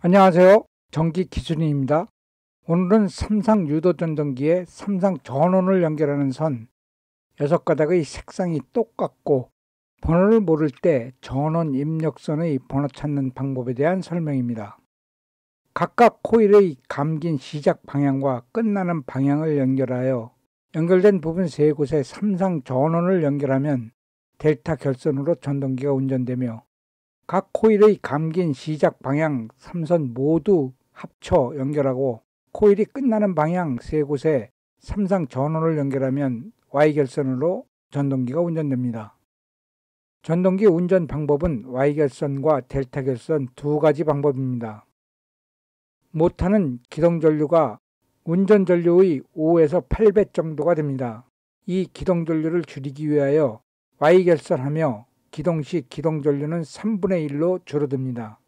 안녕하세요. 전기기술인입니다. 오늘은 삼상 유도전동기의 삼상 전원을 연결하는 선 6가닥의 색상이 똑같고 번호를 모를 때 전원 입력선의 번호 찾는 방법에 대한 설명입니다. 각각 코일의 감긴 시작 방향과 끝나는 방향을 연결하여 연결된 부분 3곳에 삼상 전원을 연결하면 델타 결선으로 전동기가 운전되며 각 코일의 감긴 시작 방향 3선 모두 합쳐 연결하고 코일이 끝나는 방향 3곳에 삼상 전원을 연결하면 Y결선으로 전동기가 운전됩니다. 전동기 운전 방법은 Y결선과 델타 결선 2가지 방법입니다. 모터는 기동전류가 운전전류의 5에서 8배 정도가 됩니다. 이 기동전류를 줄이기 위하여 Y결선하며 기동시 기동전류는 3분의 1로 줄어듭니다.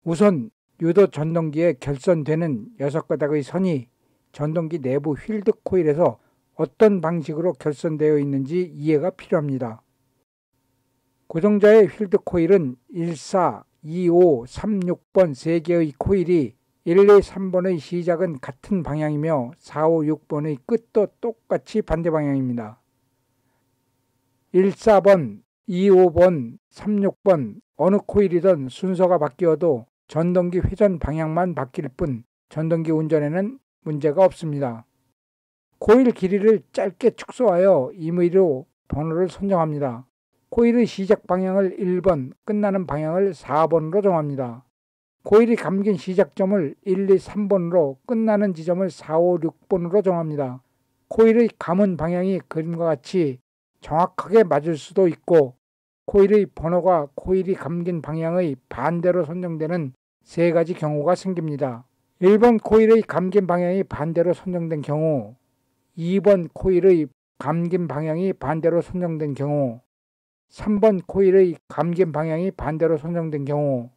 우선 유도 전동기에 결선되는 6가닥의 선이 전동기 내부 휠드 코일에서 어떤 방식으로 결선되어 있는지 이해가 필요합니다. 고정자의 휠드 코일은 14, 25, 36번 3개의 코일이 1, 2, 3번의 시작은 같은 방향이며 4, 5, 6번의 끝도 똑같이 반대 방향입니다. 14번, 25번, 36번 어느 코일이든 순서가 바뀌어도 전동기 회전 방향만 바뀔 뿐 전동기 운전에는 문제가 없습니다. 코일 길이를 짧게 축소하여 임의로 번호를 선정합니다. 코일의 시작 방향을 1번, 끝나는 방향을 4번으로 정합니다. 코일이 감긴 시작점을 1, 2, 3번으로 끝나는 지점을 4, 5, 6번으로 정합니다. 코일의 감은 방향이 그림과 같이 정확하게 맞을 수도 있고 코일의 번호가 코일이 감긴 방향의 반대로 선정되는 3가지 경우가 생깁니다. 1번 코일의 감긴 방향이 반대로 선정된 경우, 2번 코일의 감긴 방향이 반대로 선정된 경우, 3번 코일의 감긴 방향이 반대로 선정된 경우,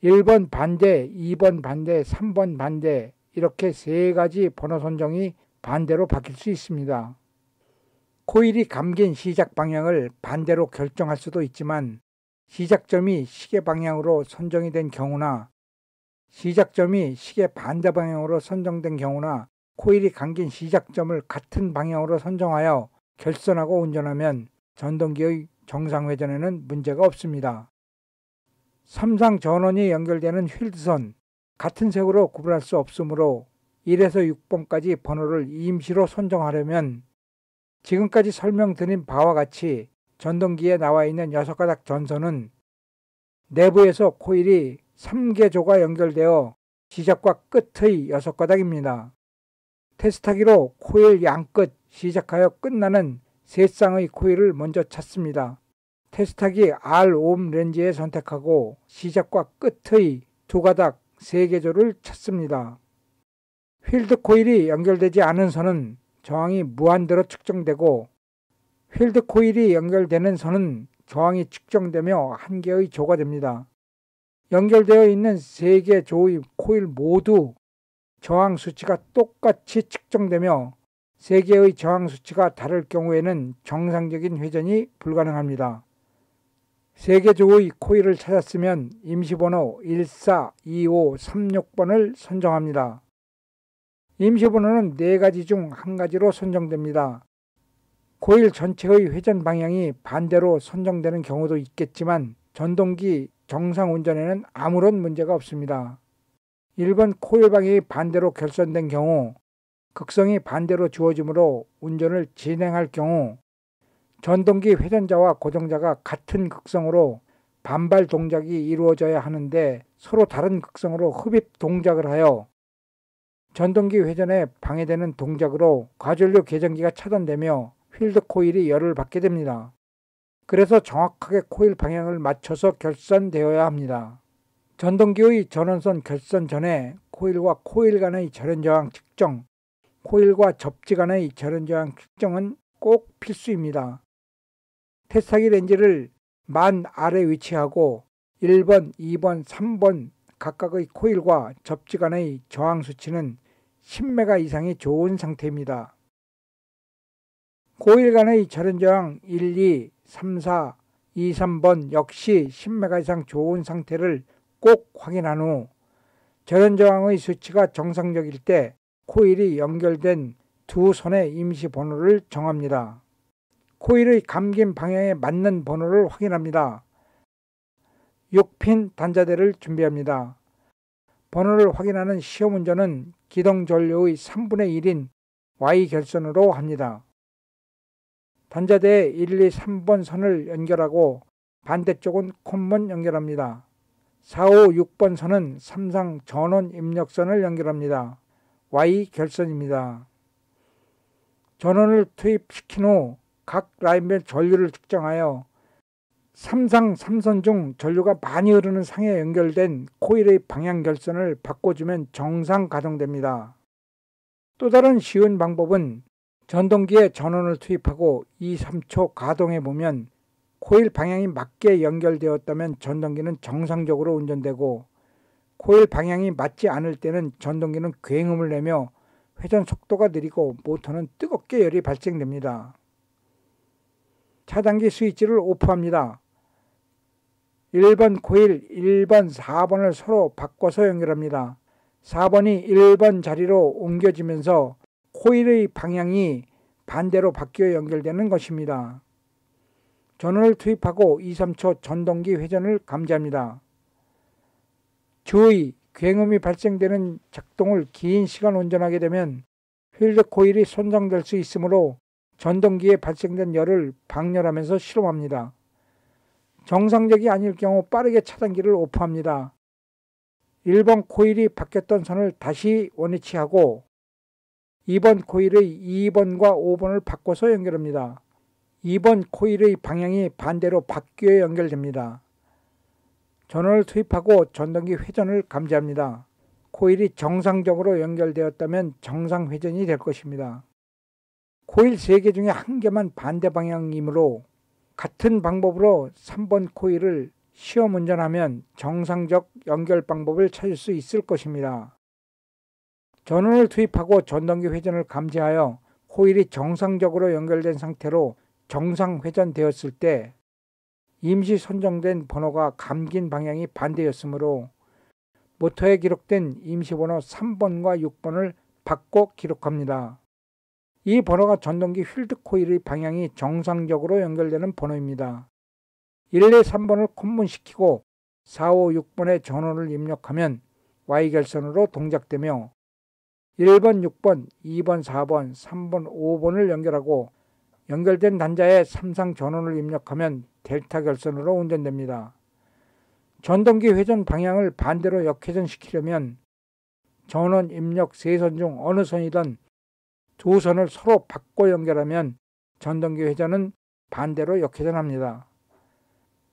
1번 반대, 2번 반대, 3번 반대 이렇게 3가지 번호 선정이 반대로 바뀔 수 있습니다. 코일이 감긴 시작 방향을 반대로 결정할 수도 있지만 시작점이 시계 방향으로 선정이 된 경우나 시작점이 시계 반대 방향으로 선정된 경우나 코일이 감긴 시작점을 같은 방향으로 선정하여 결선하고 운전하면 전동기의 정상 회전에는 문제가 없습니다. 삼상 전원이 연결되는 휠드선 같은 색으로 구분할 수 없으므로 1에서 6번까지 번호를 임시로 선정하려면 지금까지 설명드린 바와 같이 전동기에 나와 있는 6가닥 전선은 내부에서 코일이 3개조가 연결되어 시작과 끝의 6가닥입니다. 테스트하기로 코일 양끝 시작하여 끝나는 3쌍의 코일을 먼저 찾습니다. 테스트하기 R5 렌즈에 선택하고 시작과 끝의 2가닥 3개조를 찾습니다. 휠드 코일이 연결되지 않은 선은 저항이 무한대로 측정되고 휠드 코일이 연결되는 선은 저항이 측정되며 한 개의 조가 됩니다. 연결되어 있는 3개 조의 코일 모두 저항 수치가 똑같이 측정되며 3개의 저항 수치가 다를 경우에는 정상적인 회전이 불가능합니다. 3개 조의 코일을 찾았으면 임시번호 14, 25, 36번을 선정합니다. 임시번호는 4가지 중 1가지로 선정됩니다. 코일 전체의 회전 방향이 반대로 선정되는 경우도 있겠지만 전동기 정상 운전에는 아무런 문제가 없습니다. 1번 코일 방향이 반대로 결선된 경우 극성이 반대로 주어지므로 운전을 진행할 경우 전동기 회전자와 고정자가 같은 극성으로 반발 동작이 이루어져야 하는데 서로 다른 극성으로 흡입 동작을 하여 전동기 회전에 방해되는 동작으로 과전류 계전기가 차단되며 휠드 코일이 열을 받게 됩니다. 그래서 정확하게 코일 방향을 맞춰서 결선되어야 합니다. 전동기의 전원선 결선 전에 코일과 코일 간의 절연저항 측정, 코일과 접지 간의 절연저항 측정은 꼭 필수입니다. 테스트하기 렌즈를 만 아래 위치하고 1번, 2번, 3번 각각의 코일과 접지 간의 저항 수치는 10메가 이상이 좋은 상태입니다. 코일 간의 절연저항 1, 2, 3, 4, 2, 3번 역시 10메가 이상 좋은 상태를 꼭 확인한 후 절연저항의 수치가 정상적일 때 코일이 연결된 두 선의 임시 번호를 정합니다. 코일의 감긴 방향에 맞는 번호를 확인합니다. 6핀 단자대를 준비합니다. 번호를 확인하는 시험 운전은 기동전류의 3분의 1인 Y결선으로 합니다. 단자대에 1, 2, 3번 선을 연결하고 반대쪽은 콤번 연결합니다. 4, 5, 6번 선은 삼상 전원 입력선을 연결합니다. Y결선입니다. 전원을 투입시킨 후 각 라인별 전류를 측정하여 삼상 3선 중 전류가 많이 흐르는 상에 연결된 코일의 방향 결선을 바꿔주면 정상 가동됩니다. 또 다른 쉬운 방법은 전동기에 전원을 투입하고 2, 3초 가동해 보면 코일 방향이 맞게 연결되었다면 전동기는 정상적으로 운전되고 코일 방향이 맞지 않을 때는 전동기는 굉음을 내며 회전 속도가 느리고 모터는 뜨겁게 열이 발생됩니다. 차단기 스위치를 오프합니다. 1번 코일 1번 4번을 서로 바꿔서 연결합니다. 4번이 1번 자리로 옮겨지면서 코일의 방향이 반대로 바뀌어 연결되는 것입니다. 전원을 투입하고 2, 3초 전동기 회전을 감지합니다. 주의! 굉음이 발생되는 작동을 긴 시간 운전하게 되면 필드 코일이 손상될 수 있으므로 전동기에 발생된 열을 방열하면서 실험합니다. 정상적이 아닐 경우 빠르게 차단기를 오프합니다. 1번 코일이 바뀌었던 선을 다시 원위치하고 2번 코일의 2번과 5번을 바꿔서 연결합니다. 2번 코일의 방향이 반대로 바뀌어 연결됩니다. 전원을 투입하고 전동기 회전을 감지합니다. 코일이 정상적으로 연결되었다면 정상 회전이 될 것입니다. 코일 3개 중에 1개만 반대 방향이므로 같은 방법으로 3번 코일을 시험 운전하면 정상적 연결 방법을 찾을 수 있을 것입니다. 전원을 투입하고 전동기 회전을 감지하여 코일이 정상적으로 연결된 상태로 정상 회전되었을 때 임시 선정된 번호가 감긴 방향이 반대였으므로 모터에 기록된 임시번호 3번과 6번을 바꿔 기록합니다. 이 번호가 전동기 휠드 코일의 방향이 정상적으로 연결되는 번호입니다. 1, 2, 3번을 콤문시키고 4, 5, 6번의 전원을 입력하면 Y결선으로 동작되며 1번, 6번, 2번, 4번, 3번, 5번을 연결하고 연결된 단자에 삼상 전원을 입력하면 델타 결선으로 운전됩니다. 전동기 회전 방향을 반대로 역회전시키려면 전원 입력 3선 중 어느 선이든 두 선을 서로 바꿔 연결하면 전동기 회전은 반대로 역회전합니다.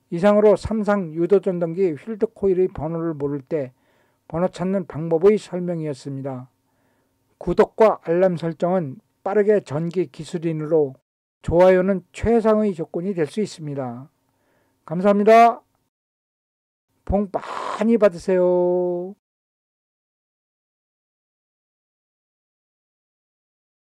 이상으로 삼상 유도전동기 휠드 코일의 번호를 모를 때 번호 찾는 방법의 설명이었습니다. 구독과 알람 설정은 빠르게 전기 기술인으로 좋아요는 최상의 조건이 될 수 있습니다. 감사합니다. 복 많이 받으세요.